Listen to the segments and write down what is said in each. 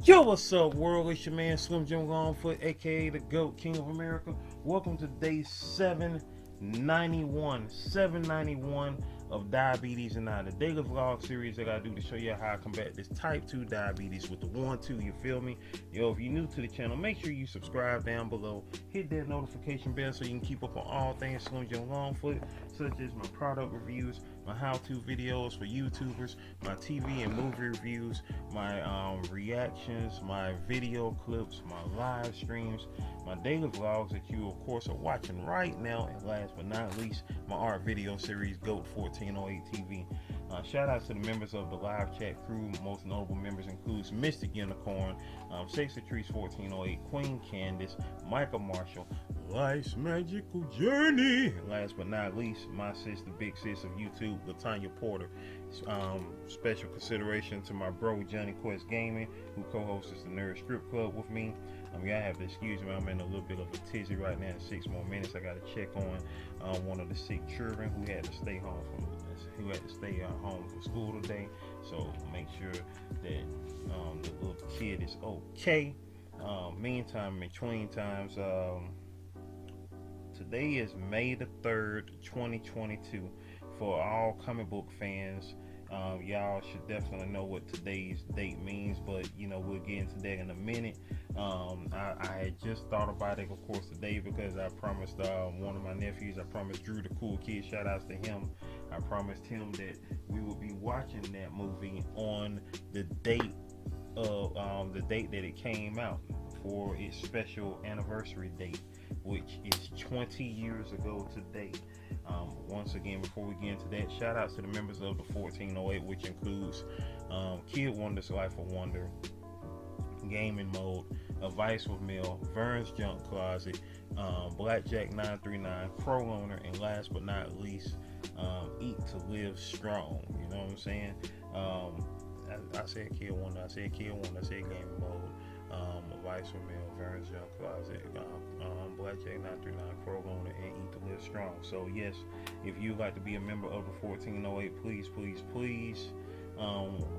Yo, what's up, world? It's your man Slim Jim Longfoot, aka the GOAT, King of America. Welcome to day 791 of Diabetes and I, the daily vlog series that I do to show you how I combat this type 2 diabetes with the 1-2. You feel me? Yo, if you're new to the channel, make sure you subscribe down below. Hit that notification bell so you can keep up on all things Slim Jim Longfoot, such as my product reviews, my how-to videos for YouTubers, my TV and movie reviews, my reactions, my video clips, my live streams, my daily vlogs that you of course are watching right now, and last but not least, my art video series GOAT 1408 TV. Shout out to the members of the live chat crew. Most notable members includes Mystic Unicorn, Sexy Trees 1408, Queen Candace, Michael Marshall, Life's Magical Journey. Last but not least, my sister, big sis of YouTube, Latanya Porter. Special consideration to my bro Johnny Quest Gaming, who co-hosts the Nerd Strip Club with me. Y'all have to excuse me, I'm in a little bit of a tizzy right now. In 6 more minutes, I got to check on one of the sick children who had to stay home for school today. So make sure that the little kid is okay. Meantime, in between times, today is May the 3rd, 2022. For all comic book fans, y'all should definitely know what today's date means, but we'll get into that in a minute. I had just thought about it, of course, today because I promised one of my nephews, I promised Drew the Cool Kid, shout outs to him, I promised him that we would be watching that movie on the date of that it came out for its special anniversary date, which is 20 years ago today. Once again, before we get into that, shout outs to the members of the 1408, which includes Kid Wonder's Life of Wonder, Gaming Mode, A Vice with Mill, Vern's Junk Closet, Blackjack 939, Pro Owner, and last but not least, Eat to Live Strong. You know what I'm saying? I said Kid Wonder, I said Gaming Mode, A Vice with Mill, Vern's Junk Closet, Blackjack 939, Pro Owner, and Eat to Live Strong. So yes, if you'd like to be a member of the 1408, please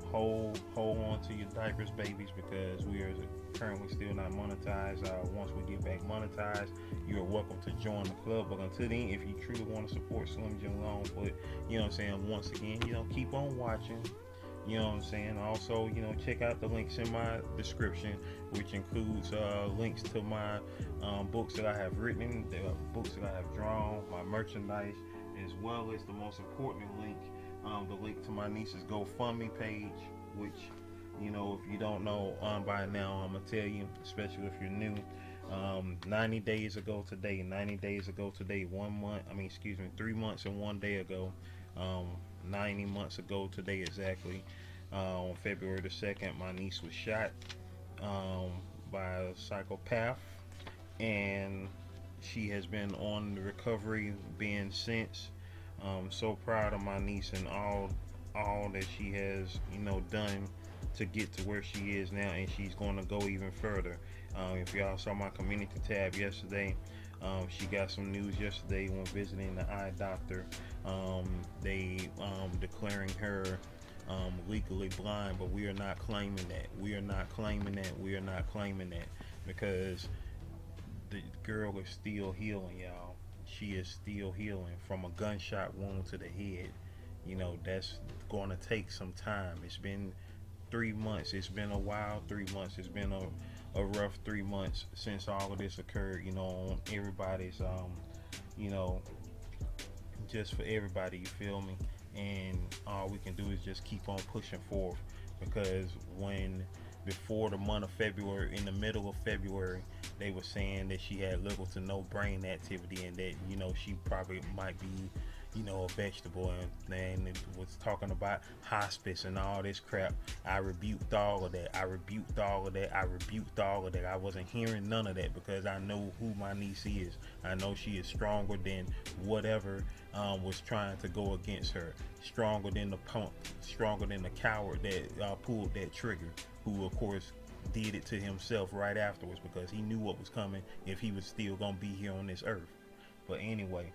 hold on to your diapers, babies, because we are currently still not monetized. Once we get back monetized, you are welcome to join the club. But until then, if you truly want to support Slim Jim Longfoot, you know what I'm saying, once again, keep on watching. You know what I'm saying? Also, check out the links in my description, which includes links to my books that I have written, the books that I have drawn, my merchandise, as well as the most important link, the link to my niece's GoFundMe page, which, if you don't know by now, I'm going to tell you, especially if you're new, 90 days ago today, 3 months and 1 day ago, 90 months ago today exactly, on February the 2nd, my niece was shot by a psychopath, and she has been on the recovery bin since. So proud of my niece and all that she has done to get to where she is now, and she's going to go even further. If y'all saw my community tab yesterday, she got some news yesterday when visiting the eye doctor. They declaring her legally blind, but we are not claiming that. We are not claiming that because the girl is still healing, y'all. She is still healing from a gunshot wound to the head. That's going to take some time. It's been 3 months. It's been a while. 3 months. It's been a rough 3 months since all of this occurred. On everybody's, just for everybody. You feel me? And all we can do is just keep on pushing forth, because before the month of February, in the middle of February, they were saying that she had little to no brain activity, and that she probably might be a vegetable, and it was talking about hospice and all this crap. I rebuked all of that. I wasn't hearing none of that, because I know who my niece is. I know she is stronger than whatever was trying to go against her. Stronger than the punk, stronger than the coward that pulled that trigger, who of course did it to himself right afterwards, because he knew what was coming if he was still gonna be here on this earth. But anyway,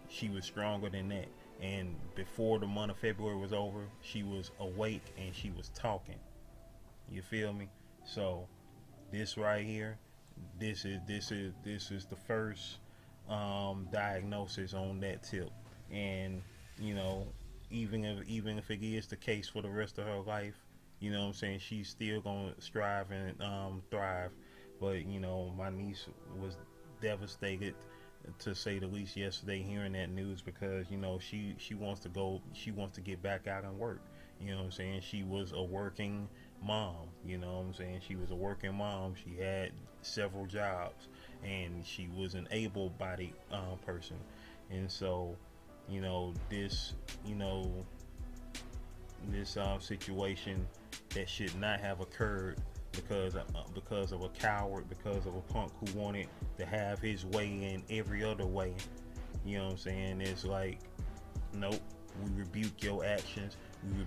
she was stronger than that, and before the month of February was over, she was awake and she was talking. You feel me? So this right here, this is the first diagnosis on that tip. And you know, even if it is the case for the rest of her life, you know what I'm saying, she's still gonna strive and thrive. But you know, my niece was devastated, to say the least, yesterday hearing that news, because you know she wants to get back out and work. You know what I'm saying? She was a working mom. You know what I'm saying? She was a working mom. She had several jobs, and she was an able-bodied person. And so, you know, this situation that should not have occurred because of a coward, because of a punk who wanted to have his way in every other way. You know what I'm saying? It's like, nope. We rebuke your actions. We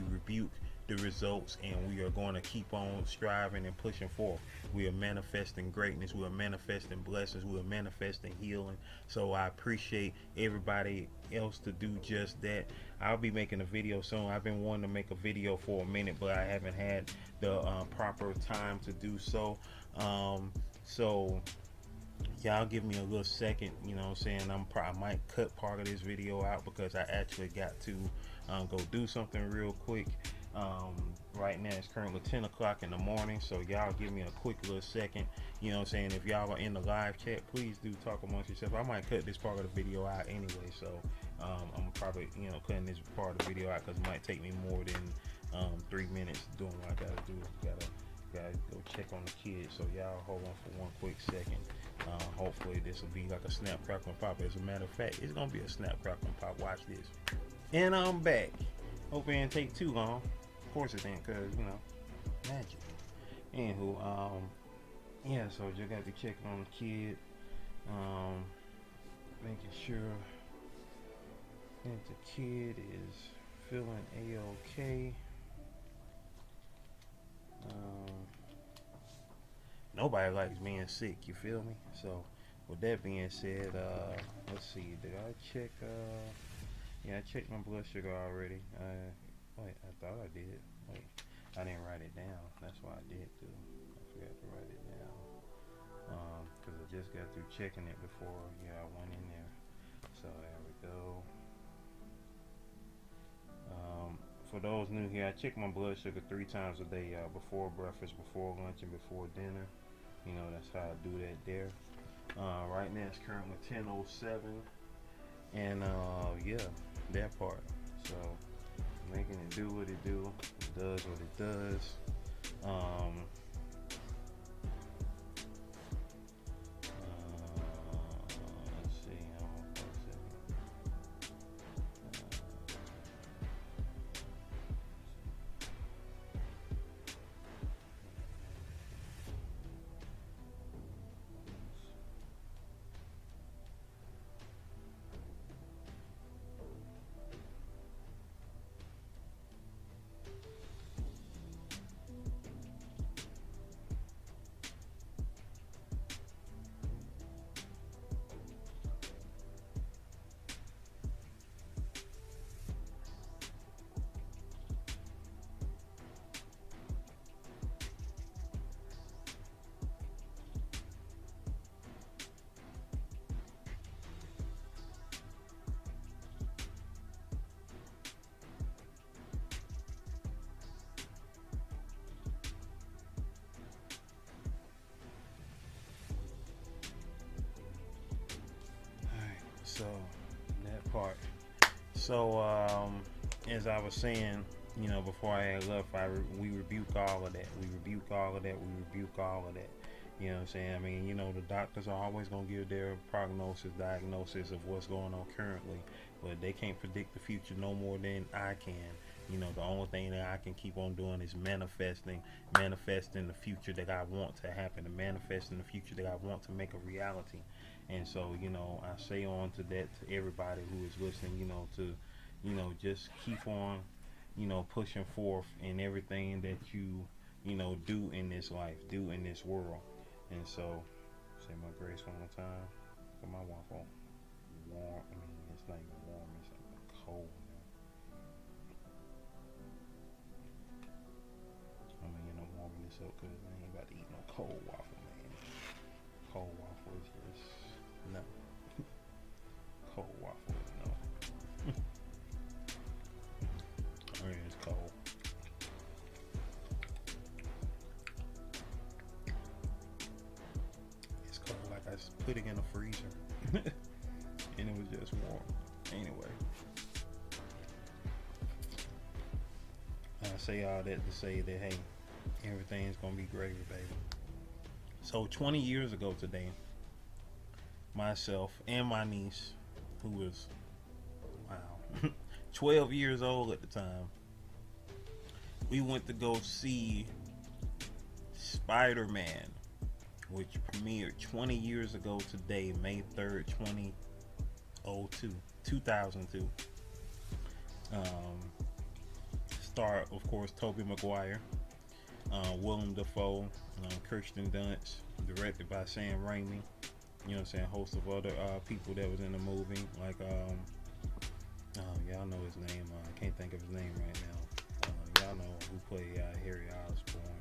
rebuke the results, and we are going to keep on striving and pushing forth. We are manifesting greatness. We are manifesting blessings. We are manifesting healing. So I appreciate everybody else to do just that. I'll be making a video soon. I've been wanting to make a video for a minute, but I haven't had the proper time to do so. So y'all give me a little second, you know what I'm saying? I might cut part of this video out because I actually got to go do something real quick. Right now it's currently 10 o'clock in the morning, so y'all give me a quick little second. You know what I'm saying? If y'all are in the live chat, please do talk amongst yourself. I might cut this part of the video out anyway, so I'm probably, you know, cutting this part of the video out because it might take me more than 3 minutes doing what I gotta do. Gotta go check on the kids. So y'all hold on for one quick second. Hopefully this will be like a snap, crackle, and pop. As a matter of fact, it's gonna be a snap, crackle, and pop. Watch this. And I'm back. Hope it didn't take too long. Of course it didn't, cause you know, magic. Anywho, yeah. So just got to check on the kid, making sure that the kid is feeling a-okay. Nobody likes being sick, you feel me? So with that being said, let's see, did I check yeah, I checked my blood sugar already. Wait, I thought I did. Wait, I didn't write it down. That's why I did too. I forgot to write it down. Cause I just got through checking it before, yeah, I went in there. So there we go. For those new here, I check my blood sugar 3 times a day, before breakfast, before lunch, and before dinner. You know, that's how I do that there. Right now it's currently 10:07, and yeah, that part. So making it do what it do, it does what it does. Let's see. So that part. So as I was saying, you know, before I had left, we rebuke all of that. We rebuke all of that. We rebuke all of that. You know what I'm saying? I mean, you know, the doctors are always going to give their diagnosis of what's going on currently, but they can't predict the future no more than I can. You know, the only thing that I can keep on doing is manifesting the future that I want to happen, and manifesting the future that I want to make a reality. And so, you know, I say on to that to everybody who is listening, you know, to, you know, just keep on, you know, pushing forth in everything that you know, do in this life, do in this world. And so, say my grace one more time. Put my waffle warm. I mean, it's not even warm, it's like cold now. I mean, you know, warming up because I ain't about to eat no cold waffle, man. Cold waffle is just no. Cold waffle is no. I mean, it's cold. It's cold like I put it in a freezer. And it was just warm. Anyway. I say all that to say that, hey, everything's gonna be gravy, baby. So 20 years ago today, myself and my niece, who was, wow, 12 years old at the time, we went to go see Spider-Man, which premiered 20 years ago today, May 3rd, 2002. Star, of course, Tobey Maguire, Willem Dafoe, Kirsten Dunst, directed by Sam Raimi. You know what I'm saying? Host of other people that was in the movie, like y'all know his name. I can't think of his name right now. Y'all know who played Harry Osborn.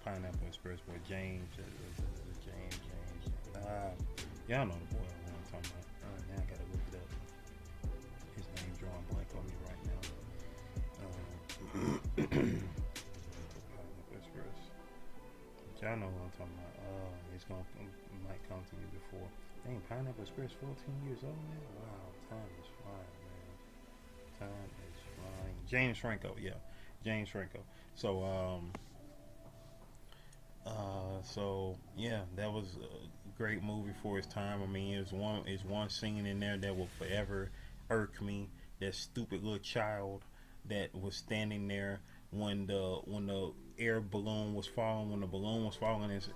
Pineapple Express boy James. Y'all know the boy I'm talking about. Now I gotta look it up. His name drawing blank on me right now. Express. Y'all know what I'm talking about. It might come to me before. Dang, Pineapple Express 14 years old now? Wow, time is flying, man. Time is flying. James Franco, yeah. James Franco. So yeah, that was a great movie for its time. I mean, it's one scene in there that will forever irk me. That stupid little child that was standing there when the air balloon was falling, and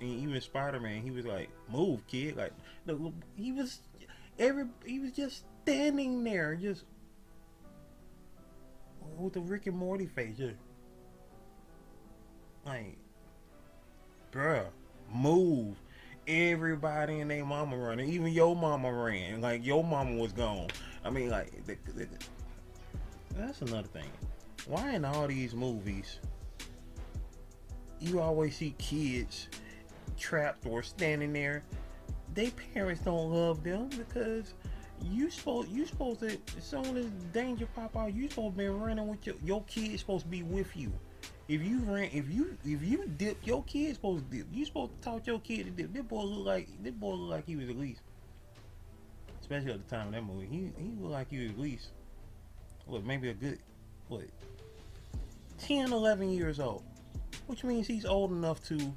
even Spider-Man, he was like, "Move, kid!" Like, he was just standing there, just with the Rick and Morty face, just like, bruh, move. Everybody and their mama running, even your mama ran, like your mama was gone. I mean, like, that's another thing. Why in all these movies you always see kids trapped or standing there? Their parents don't love them because you supposed to, as soon as danger pop out, you supposed to be running with your kid supposed to be with you. If you dip, your kid supposed to dip. You supposed to taught your kid to dip. This boy look like he was at least, especially at the time of that movie, he looked like he was at least, maybe a good 10, 11 years old, which means he's old enough to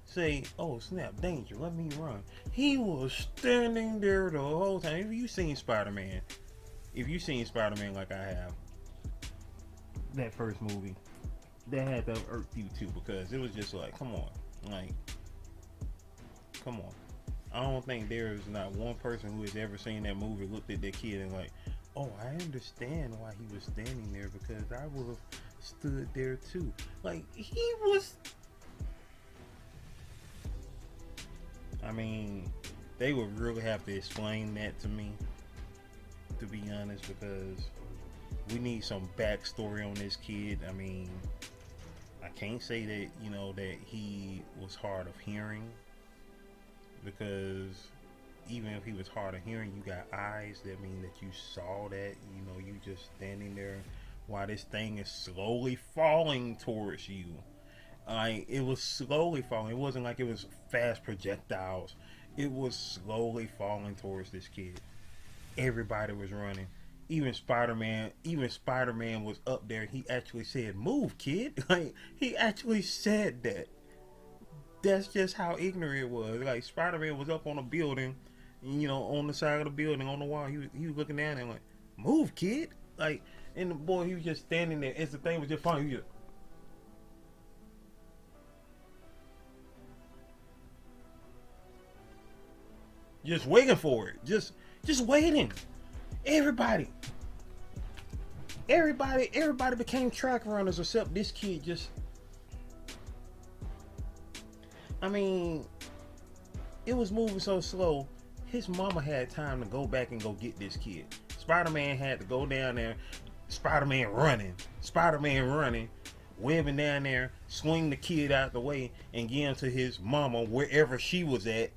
say, "Oh snap, danger, let me run." He was standing there the whole time. If you've seen Spider-Man like I have, that first movie, that had to irk you too, because it was just like, come on. I don't think there is not one person who has ever seen that movie looked at their kid and like, "Oh, I understand why he was standing there, because I would have stood there too." Like, he was, I mean, they would really have to explain that to me, to be honest, because we need some backstory on this kid. I mean, I can't say that, that he was hard of hearing, because even if he was hard of hearing, you got eyes that mean that you saw that. You just standing there while this thing is slowly falling towards you. It was slowly falling. It wasn't like it was fast projectiles. It was slowly falling towards this kid. Everybody was running. Even Spider-Man was up there. He actually said, "Move, kid." Like, he actually said that. That's just how ignorant it was. Like, Spider-Man was up on a building, on the side of the building, on the wall. He was looking down and like, "Move, kid." Like, and the boy, he was just standing there. As the thing was just falling, he just waiting for it. Just waiting. Everybody became track runners except this kid. I mean, it was moving so slow. His mama had time to go back and go get this kid. Spider-Man had to go down there. Spider-Man running. webbing down there, swing the kid out the way, and get him to his mama wherever she was at.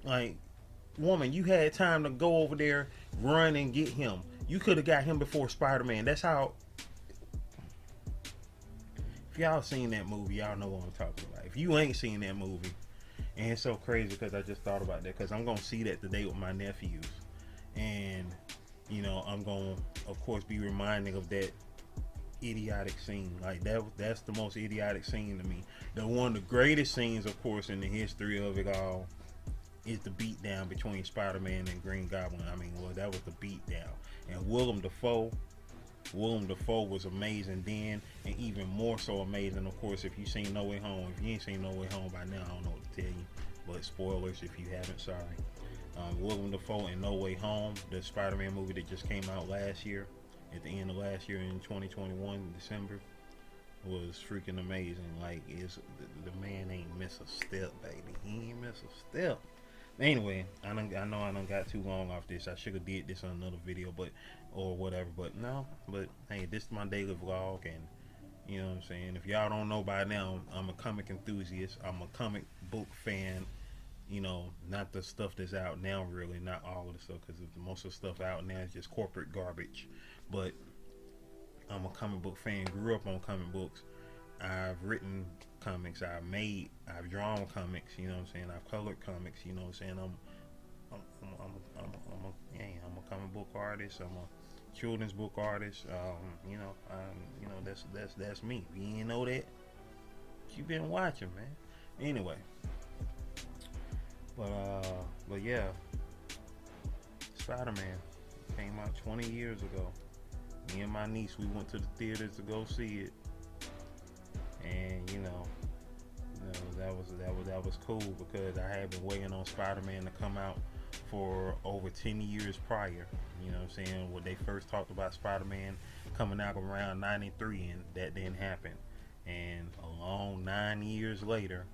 Like, woman, you had time to go over there, run and get him. You could have got him before Spider-Man. That's how. If y'all seen that movie, y'all know what I'm talking about. If you ain't seen that movie, and it's so crazy because I just thought about that, because I'm gonna see that today with my nephews, and you know, I'm gonna of course be reminding of that idiotic scene. Like that's the most idiotic scene to me. One of the greatest scenes, of course, in the history of it all is the beatdown between Spider-Man and Green Goblin. I mean, well, that was the beatdown. And Willem Dafoe was amazing then, and even more so amazing, of course, if you've seen No Way Home. If you ain't seen No Way Home by now, I don't know what to tell you, but spoilers if you haven't, sorry. Willem Dafoe in No Way Home, the Spider-Man movie that just came out last year, at the end of last year in 2021, December, was freaking amazing. Like, the man ain't miss a step, baby. He ain't miss a step. Anyway, I know I done got too long off this. I should have did this on another video, or whatever. But no. But hey, this is my daily vlog, and you know what I'm saying. If y'all don't know by now, I'm a comic enthusiast. I'm a comic book fan. You know, not the stuff that's out now, really, not all of the stuff, because most of the stuff out now is just corporate garbage. But I'm a comic book fan. Grew up on comic books. I've written comics, I've drawn comics, you know what I'm saying, I've colored comics, you know what I'm saying. I'm a comic book artist, I'm a children's book artist, you know, that's me. If you didn't know that, you've been watching, man. Anyway, but yeah, Spider-Man came out 20 years ago. Me and my niece, we went to the theaters to go see it. And you know, that was cool, because I had been waiting on Spider-Man to come out for over 10 years prior. You know what I'm saying? When they first talked about Spider-Man coming out around 93, and that didn't happen. And a long 9 years later,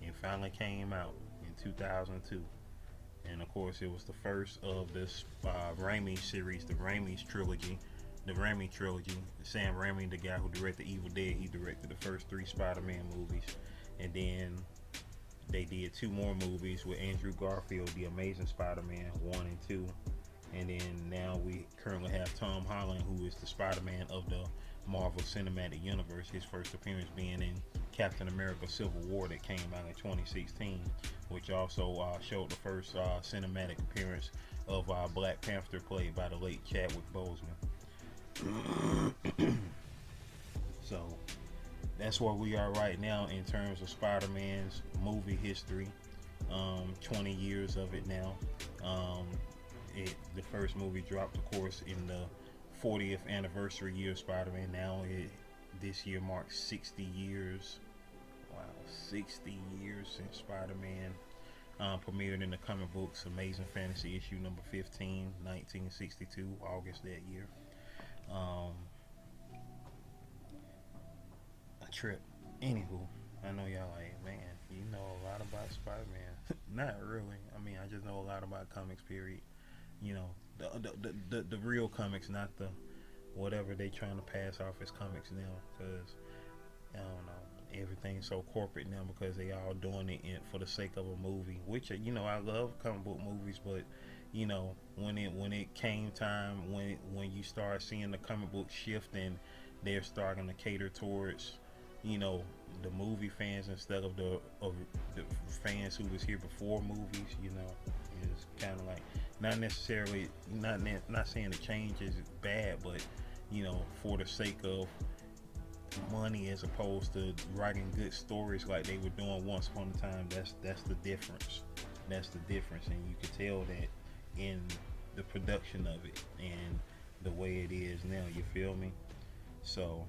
it finally came out in 2002. And of course, it was the first of this Raimi series, the Raimi trilogy. Sam Raimi, the guy who directed Evil Dead, he directed the first 3 Spider-Man movies, and then they did 2 more movies with Andrew Garfield, The Amazing Spider-Man 1 and 2, and then now we currently have Tom Holland, who is the Spider-Man of the Marvel Cinematic Universe, his first appearance being in Captain America Civil War that came out in 2016, which also showed the first cinematic appearance of Black Panther, played by the late Chadwick Boseman. So that's where we are right now in terms of Spider-Man's movie history. 20 years of it now. The first movie dropped, of course, in the 40th anniversary year of Spider-Man. Now this year marks 60 years. Wow, 60 years since Spider-Man premiered in the comic books. Amazing Fantasy issue number 15, 1962, August that year. A trip. Anywho, I know y'all like, man, you know a lot about Spider-Man. Not really. I mean, I just know a lot about comics, period. You know, the real comics, not the whatever they trying to pass off as comics now, because I don't know, everything's so corporate now, because they all doing it for the sake of a movie, which, you know, I love comic book movies, but you know, when it came time, when you start seeing the comic book shift, and they're starting to cater towards, you know, the movie fans instead of the fans who was here before movies, you know, it's kind of like, not necessarily, not saying the change is bad, but you know, for the sake of money as opposed to writing good stories like they were doing once upon a time, that's the difference. That's the difference, and you can tell that in the production of it and the way it is now, you feel me? So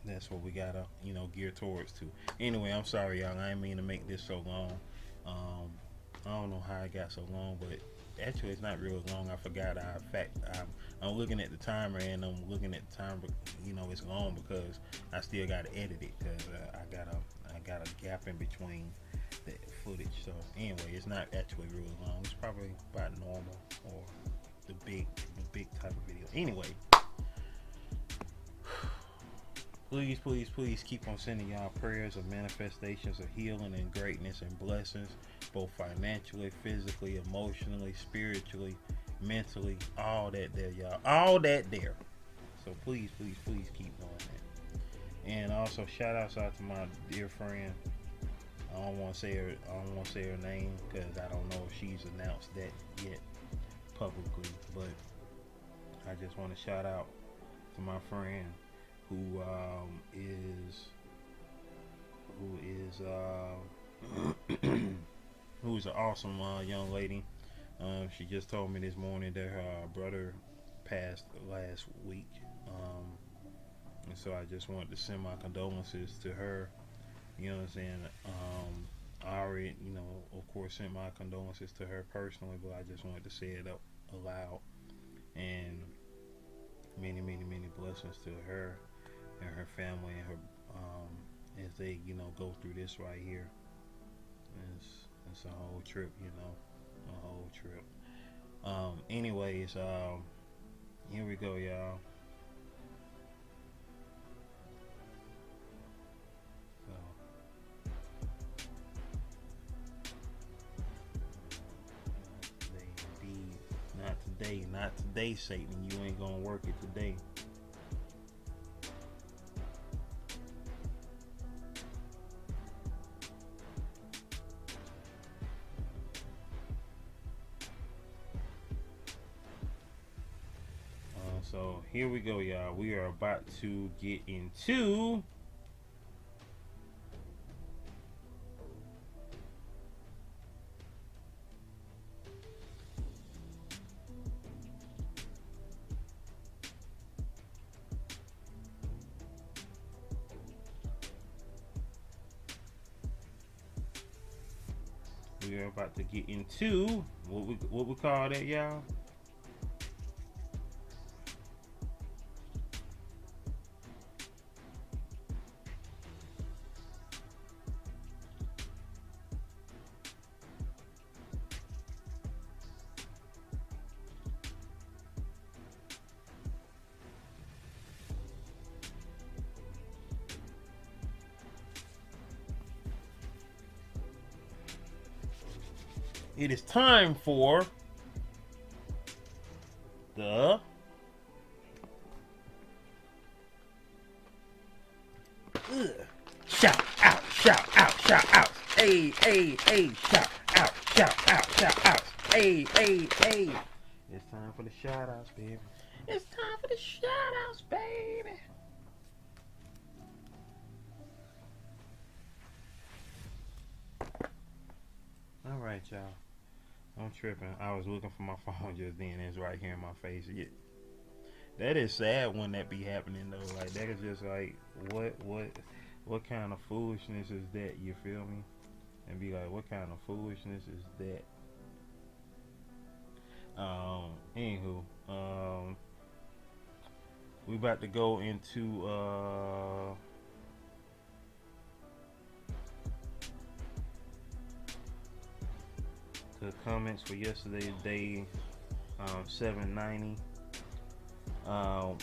that's what we gotta, you know, gear towards to. Anyway, I'm sorry y'all, I didn't mean to make this so long. I don't know how it got so long, but actually it's not really long. I forgot. I'm looking at the timer, and I'm looking at the time, but you know, it's long because I still gotta edit it, because I got a gap in between the footage. So anyway, it's not actually really long. It's probably about normal, or the big type of video. Anyway, please keep on sending y'all prayers of manifestations of healing and greatness and blessings, both financially, physically, emotionally, spiritually, mentally, all that there, y'all. All that there. So please keep doing that. And also shout outs out to my dear friend. I don't want to say her name because I don't know if she's announced that yet publicly, but I just want to shout out to my friend who is an awesome young lady. She just told me this morning that her brother passed last week, and so I just wanted to send my condolences to her. You know what I'm saying? I already, of course, sent my condolences to her personally, but I just wanted to say it aloud. And many blessings to her and her family and her, as they, go through this right here. It's a whole trip, a whole trip. Anyways, here we go, y'all. Not today, Satan. You ain't gonna work it today. So here we go, y'all. We are about to get into what we call that, y'all. It is time for the shout out. Hey, shout out. Hey. It's time for the shout outs, baby. It's time for the shout outs, baby. All right, y'all. I'm tripping. I was looking for my phone just then. It's right here in my face. Yeah. That is sad when that be happening though. Like that is just like what kind of foolishness is that? You feel me? And be like, what kind of foolishness is that? Anywho, we about to go into the comments for yesterday's day, 790.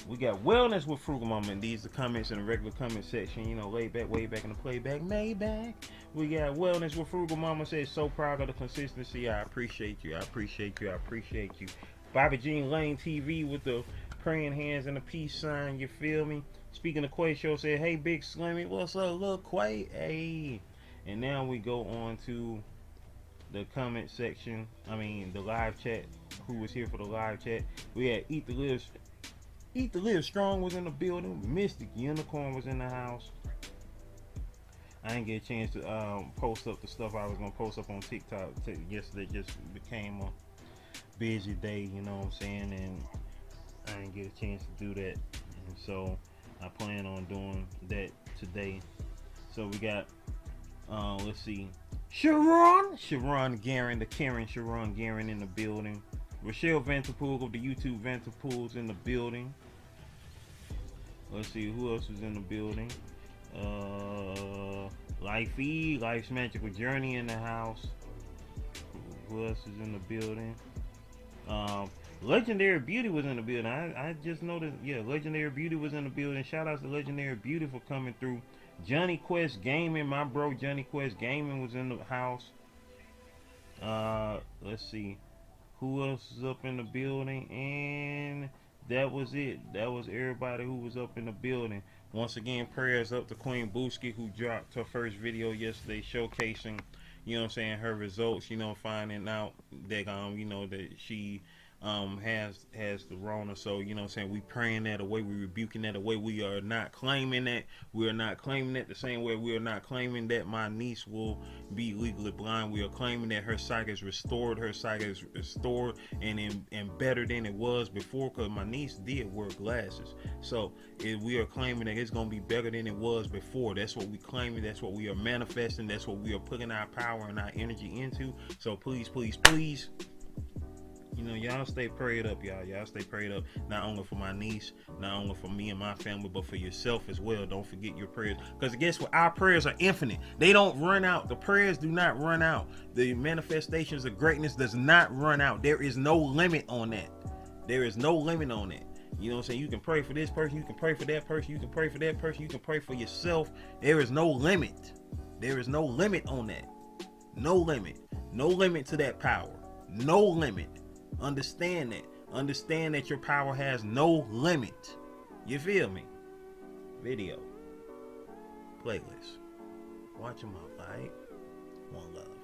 We got wellness with Frugal Mama, and these are the comments in the regular comment section. Laid back, way back in the playback, Maybach. We got wellness with Frugal Mama says, so proud of the consistency. I appreciate you. Bobby Jean Lane TV with the praying hands and the peace sign. You feel me? Speaking of Quay Show said, hey Big Slimmy, what's up, little Quay? Hey. And now we go on to the comment section. The live chat. Who was here for the live chat? We had Eat the Live Strong was in the building. Mystic Unicorn was in the house. I didn't get a chance to post up the stuff I was gonna post up on TikTok yesterday. Just became a busy day, you know what I'm saying, and I didn't get a chance to do that. And so I plan on doing that today. So we got let's see, Sharon Guerin, the Karen Sharon Guerin in the building. Rochelle Vanterpool of the YouTube Vanterpools in the building. Let's see who else is in the building. Life's Magical Journey in the house. Who else is in the building? Legendary Beauty was in the building. I just noticed. Yeah, Legendary Beauty was in the building. Shout out to Legendary Beauty for coming through. Johnny Quest Gaming, my bro Johnny Quest Gaming was in the house. Let's see who else is up in the building, and that was it. That was everybody who was up in the building. Once again, prayers up to Queen Booski, who dropped her first video yesterday showcasing, you know what I'm saying, her results, you know, finding out that you know, that she has the Rona. So, you know what I'm saying, we praying that away, we rebuking that away. We are not claiming that. We are not claiming that the same way we are not claiming that my niece will be legally blind. We are claiming that her sight is restored. Her sight is restored and better than it was before, because my niece did wear glasses. So we are claiming that it's going to be better than it was before. That's what we claiming. That's what we are manifesting. That's what we are putting our power and our energy into. So please, please, please, you know, y'all stay prayed up, y'all. Y'all stay prayed up, not only for my niece, not only for me and my family, but for yourself as well. Don't forget your prayers, because guess what? Our prayers are infinite. They don't run out. The prayers do not run out. The manifestations of greatness does not run out. There is no limit on that. There is no limit on that. You know what I'm saying? You can pray for this person, you can pray for that person, you can pray for that person, you can pray for yourself. There is no limit. There is no limit on that. No limit. No limit to that power. No limit. Understand that. Understand that your power has no limit. You feel me? Video. Playlist. Watch them out, alright? One love.